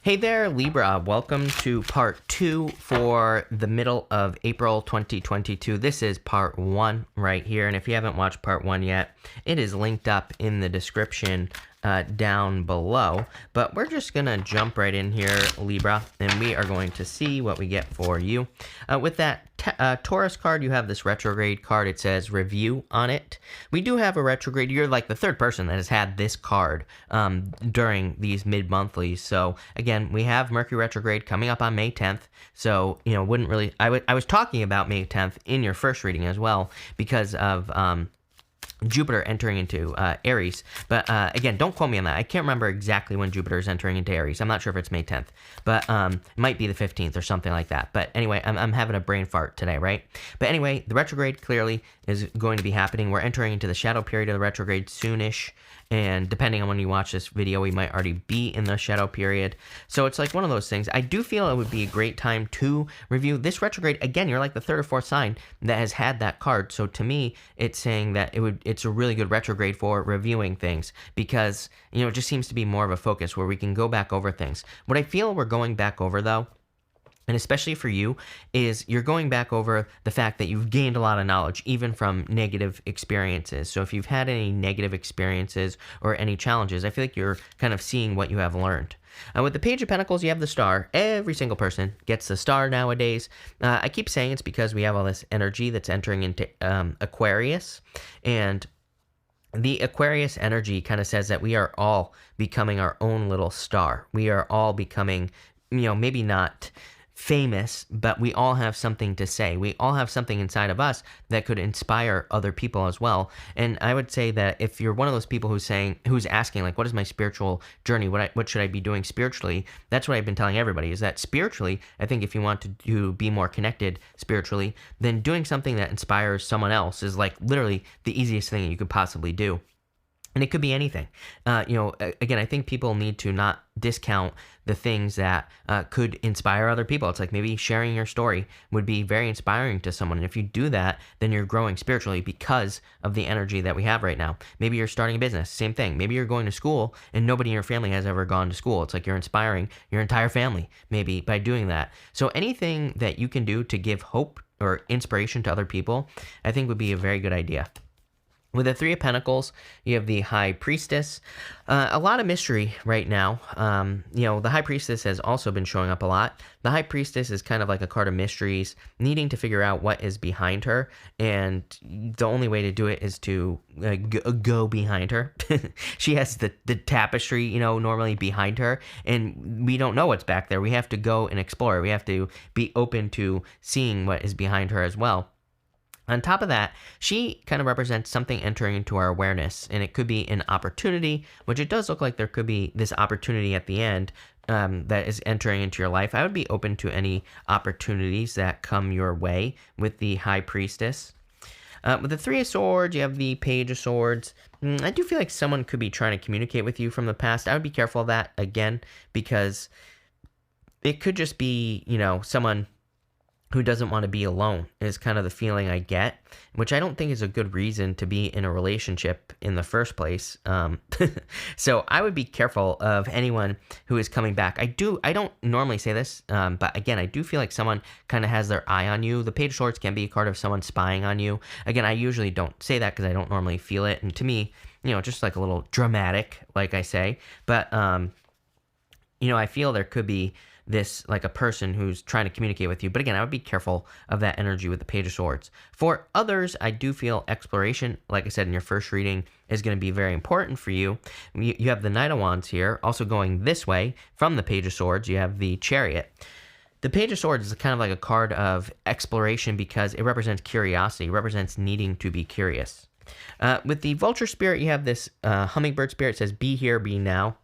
Hey there, Libra. Welcome to part 2 for the middle of April 2022. This is part 1 right here. And if you haven't watched part 1 yet, it is linked up in the description down below. But we're just going to jump right in here, Libra, and we are going to see what we get for you. With that Taurus card, you have this retrograde card. It says review on it. We do have a retrograde. You're like the third person that has had this card during these mid-monthlies. So again, we have Mercury retrograde coming up on May 10th. So, you know, wouldn't really, I was talking about May 10th in your first reading as well because of Jupiter entering into Aries. But again, don't quote me on that. I can't remember exactly when Jupiter is entering into Aries. I'm not sure if it's May 10th, but it might be the 15th or something like that. But anyway, I'm having a brain fart today, right? But anyway, the retrograde clearly is going to be happening. We're entering into the shadow period of the retrograde soonish. And depending on when you watch this video, we might already be in the shadow period. So it's like one of those things. I do feel it would be a great time to review this retrograde. Again, you're like the third or fourth sign that has had that card. So to me, it's saying that it's a really good retrograde for reviewing things because, you know, it just seems to be more of a focus where we can go back over things. What I feel we're going back over, though, and especially for you, is you're going back over the fact that you've gained a lot of knowledge, even from negative experiences. So if you've had any negative experiences or any challenges, I feel like you're kind of seeing what you have learned. With the Page of Pentacles, you have the Star. Every single person gets the Star nowadays. I keep saying it's because we have all this energy that's entering into Aquarius. And the Aquarius energy kind of says that we are all becoming our own little star. We are all becoming, you know, maybe not famous, but we all have something to say. We all have something inside of us that could inspire other people as well. And I would say that if you're one of those people who's asking, like, what is my spiritual journey? What should I be doing spiritually? That's what I've been telling everybody, is that spiritually, I think if you want to be more connected spiritually, then doing something that inspires someone else is like literally the easiest thing you could possibly do. And it could be anything. You know, again, I think people need to not discount the things that could inspire other people. It's like maybe sharing your story would be very inspiring to someone. And if you do that, then you're growing spiritually because of the energy that we have right now. Maybe you're starting a business, same thing. Maybe you're going to school and nobody in your family has ever gone to school. It's like you're inspiring your entire family maybe by doing that. So anything that you can do to give hope or inspiration to other people, I think would be a very good idea. With the Three of Pentacles, you have the High Priestess. A lot of mystery right now. You know, the High Priestess has also been showing up a lot. The High Priestess is kind of like a card of mysteries, needing to figure out what is behind her. And the only way to do it is to go behind her. She has the tapestry, you know, normally behind her. And we don't know what's back there. We have to go and explore. We have to be open to seeing what is behind her as well. On top of that, she kind of represents something entering into our awareness, and it could be an opportunity, which it does look like there could be this opportunity at the end that is entering into your life. I would be open to any opportunities that come your way with the High Priestess. With the Three of Swords, you have the Page of Swords. I do feel like someone could be trying to communicate with you from the past. I would be careful of that, again, because it could just be, you know, someone who doesn't want to be alone is kind of the feeling I get, which I don't think is a good reason to be in a relationship in the first place. So I would be careful of anyone who is coming back. I don't normally say this, but again, I do feel like someone kind of has their eye on you. The Page of Swords can be a card of someone spying on you. Again, I usually don't say that because I don't normally feel it. And to me, you know, just like a little dramatic, like I say, but, you know, I feel there could be this like a person who's trying to communicate with you. But again, I would be careful of that energy with the Page of Swords. For others, I do feel exploration, like I said in your first reading, is going to be very important for you. You have the Knight of Wands here, also going this way from the Page of Swords. You have the Chariot. The Page of Swords is kind of like a card of exploration because it represents curiosity, represents needing to be curious. With the Vulture Spirit, you have this Hummingbird Spirit. It says, be here, be now.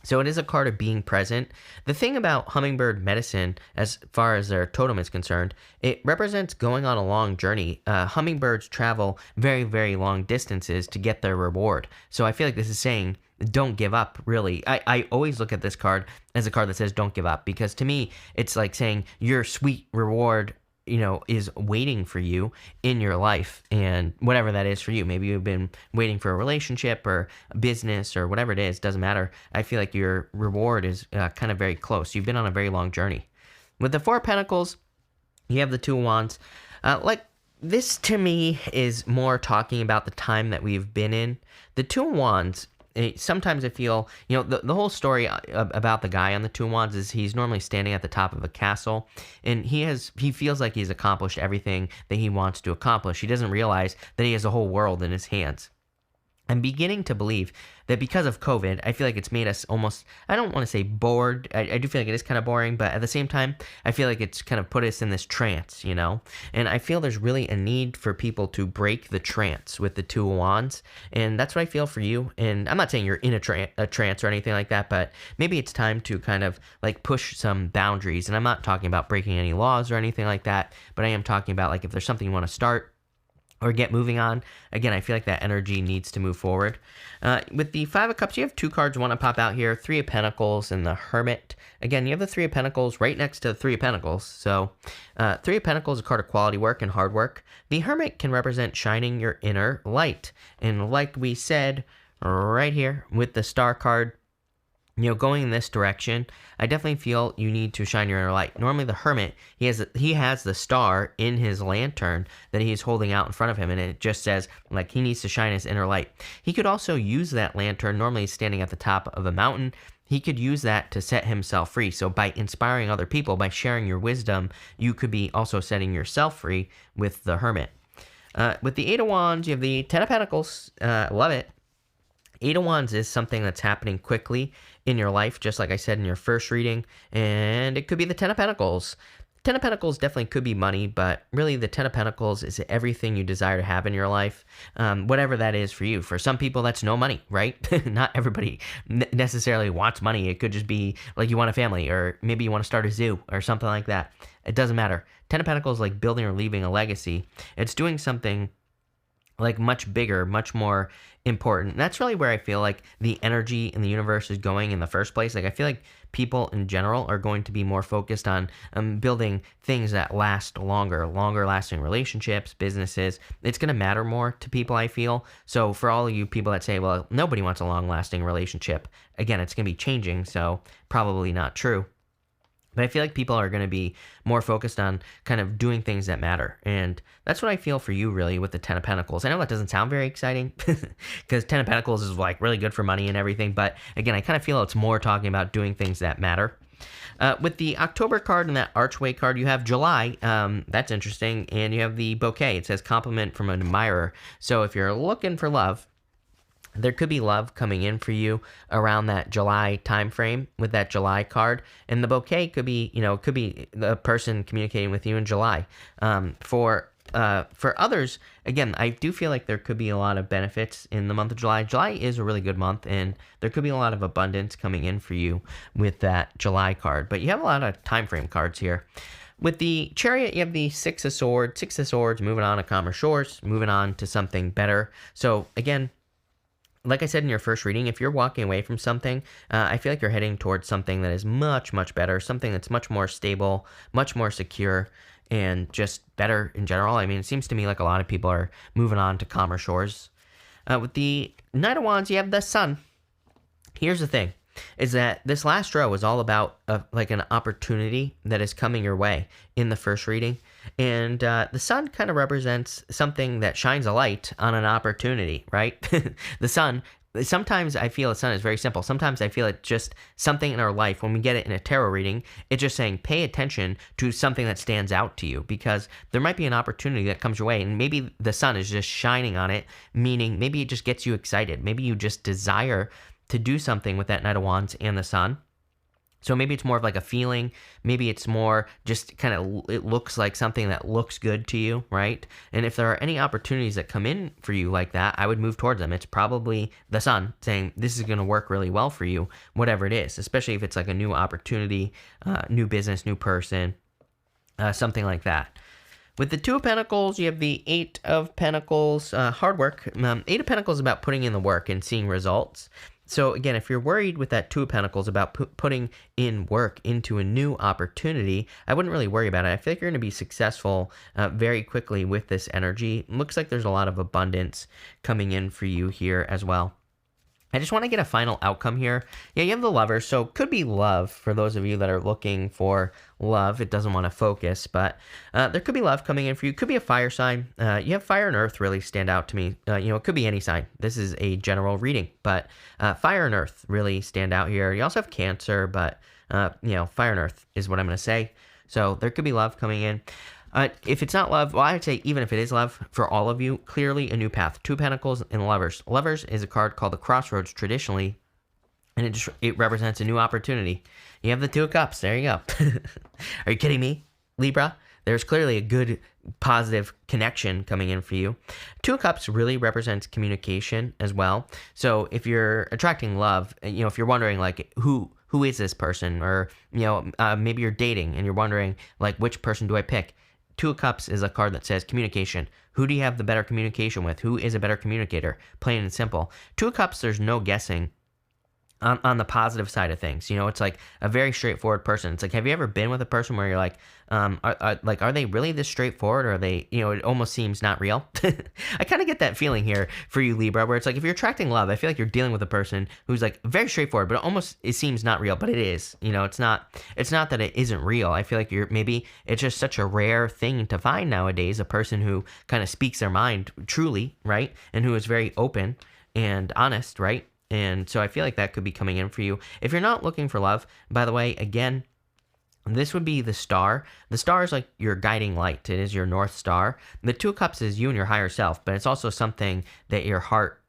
So it is a card of being present. The thing about hummingbird medicine, as far as their totem is concerned, it represents going on a long journey. Hummingbirds travel very, very long distances to get their reward. So I feel like this is saying, don't give up, really. I always look at this card as a card that says don't give up, because to me, it's like saying your sweet reward is waiting for you in your life, and whatever that is for you. Maybe you've been waiting for a relationship or a business or whatever it is, doesn't matter. I feel like your reward is kind of very close. You've been on a very long journey. With the Four of Pentacles, you have the Two of Wands. This to me is more talking about the time that we've been in. The Two of Wands, sometimes I feel, the whole story about the guy on the Two of Wands is he's normally standing at the top of a castle, and he feels like he's accomplished everything that he wants to accomplish. He doesn't realize that he has a whole world in his hands. I'm beginning to believe that because of COVID, I feel like it's made us almost, I don't want to say bored. I do feel like it is kind of boring, but at the same time, I feel like it's kind of put us in this trance, And I feel there's really a need for people to break the trance with the Two of Wands. And that's what I feel for you. And I'm not saying you're in a trance or anything like that, but maybe it's time to kind of like push some boundaries. And I'm not talking about breaking any laws or anything like that, but I am talking about like if there's something you want to start or get moving on. Again, I feel like that energy needs to move forward. With the Five of Cups, you have two cards want to pop out here. Three of Pentacles and the Hermit. Again, you have the Three of Pentacles right next to the Three of Pentacles. So Three of Pentacles is a card of quality work and hard work. The Hermit can represent shining your inner light. And like we said right here with the Star card, going in this direction, I definitely feel you need to shine your inner light. Normally the Hermit, he has the star in his lantern that he's holding out in front of him, and it just says like he needs to shine his inner light. He could also use that lantern, normally he's standing at the top of a mountain. He could use that to set himself free. So by inspiring other people, by sharing your wisdom, you could be also setting yourself free with the Hermit. With the Eight of Wands, you have the Ten of Pentacles. Love it. Eight of Wands is something that's happening quickly in your life, just like I said in your first reading, and it could be the Ten of Pentacles. Ten of Pentacles definitely could be money, but really the Ten of Pentacles is everything you desire to have in your life, whatever that is for you. For some people, that's no money, right? Not everybody necessarily wants money. It could just be like you want a family, or maybe you want to start a zoo or something like that. It doesn't matter. Ten of Pentacles is like building or leaving a legacy. It's doing something like much bigger, much more important. And that's really where I feel like the energy in the universe is going in the first place. Like I feel like people in general are going to be more focused on building things that last longer lasting relationships, businesses. It's going to matter more to people, I feel. So for all of you people that say, well, nobody wants a long lasting relationship, again, it's going to be changing. So probably not true. But I feel like people are going to be more focused on kind of doing things that matter. And that's what I feel for you, really, with the Ten of Pentacles. I know that doesn't sound very exciting because Ten of Pentacles is like really good for money and everything. But again, I kind of feel it's more talking about doing things that matter. With the October card and that Archway card, you have July. That's interesting. And you have the Bouquet. It says compliment from an admirer. So if you're looking for love, there could be love coming in for you around that July time frame with that July card, and the bouquet could be, could be the person communicating with you in July. For others, again, I do feel like there could be a lot of benefits in the month of July. July is a really good month, and there could be a lot of abundance coming in for you with that July card. But you have a lot of time frame cards here. With the Chariot, you have the Six of Swords. Six of Swords, moving on to calmer shores, moving on to something better. So again, like I said in your first reading, if you're walking away from something, I feel like you're heading towards something that is much, much better, something that's much more stable, much more secure, and just better in general. I mean, it seems to me like a lot of people are moving on to calmer shores. With the Knight of Wands, you have the Sun. Here's the thing, is that this last row is all about like an opportunity that is coming your way in the first reading. And the Sun kind of represents something that shines a light on an opportunity, right? The Sun, sometimes I feel the Sun is very simple. Sometimes I feel it's just something in our life. When we get it in a tarot reading, it's just saying pay attention to something that stands out to you, because there might be an opportunity that comes your way, and maybe the Sun is just shining on it, meaning maybe it just gets you excited. Maybe you just desire to do something with that Knight of Wands and the Sun. So maybe it's more of like a feeling. Maybe it's more just kind of, it looks like something that looks good to you, right? And if there are any opportunities that come in for you like that, I would move towards them. It's probably the Sun saying this is going to work really well for you, whatever it is, especially if it's like a new opportunity, new business, new person, something like that. With the Two of Pentacles, you have the Eight of Pentacles, hard work. Eight of Pentacles is about putting in the work and seeing results. So again, if you're worried with that Two of Pentacles about putting in work into a new opportunity, I wouldn't really worry about it. I feel like you're going to be successful very quickly with this energy. Looks like there's a lot of abundance coming in for you here as well. I just want to get a final outcome here. Yeah, you have the Lovers, so could be love for those of you that are looking for love. It doesn't want to focus, but there could be love coming in for you. Could be a fire sign. You have Fire and Earth really stand out to me. It could be any sign. This is a general reading, but Fire and Earth really stand out here. You also have Cancer, but Fire and Earth is what I'm going to say. So there could be love coming in. If it's not love, well, I would say even if it is love, for all of you, clearly a new path. Two of Pentacles and Lovers. Lovers is a card called the Crossroads traditionally, and it represents a new opportunity. You have the Two of Cups. There you go. Are you kidding me, Libra? There's clearly a good, positive connection coming in for you. Two of Cups really represents communication as well. So if you're attracting love, if you're wondering like who is this person, or maybe you're dating and you're wondering like which person do I pick. Two of Cups is a card that says communication. Who do you have the better communication with? Who is a better communicator? Plain and simple. Two of Cups, there's no guessing on the positive side of things. It's like a very straightforward person. It's like, have you ever been with a person where you're like, are they really this straightforward, or are they, it almost seems not real? I kind of get that feeling here for you, Libra, where it's like, if you're attracting love, I feel like you're dealing with a person who's like very straightforward, but it seems not real, but it is. It's not that it isn't real. I feel like it's just such a rare thing to find nowadays, a person who kind of speaks their mind truly, right? And who is very open and honest, right? And so I feel like that could be coming in for you. If you're not looking for love, by the way, again, this would be the Star. The Star is like your guiding light. It is your North Star. The Two of Cups is you and your higher self, but it's also something that your heart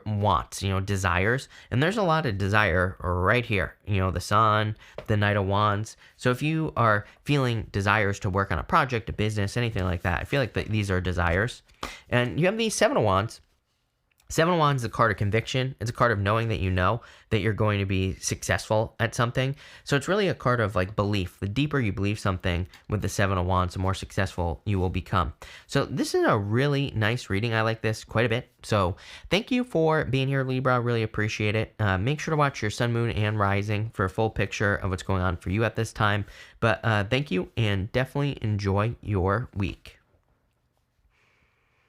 wants, desires. And there's a lot of desire right here. The Sun, the Knight of Wands. So if you are feeling desires to work on a project, a business, anything like that, I feel like these are desires. And you have the Seven of Wands. Seven of Wands is a card of conviction. It's a card of knowing that you're going to be successful at something. So it's really a card of belief. The deeper you believe something with the Seven of Wands, the more successful you will become. So this is a really nice reading. I like this quite a bit. So thank you for being here, Libra. I really appreciate it. Make sure to watch your Sun, Moon, and Rising for a full picture of what's going on for you at this time. But thank you, and definitely enjoy your week.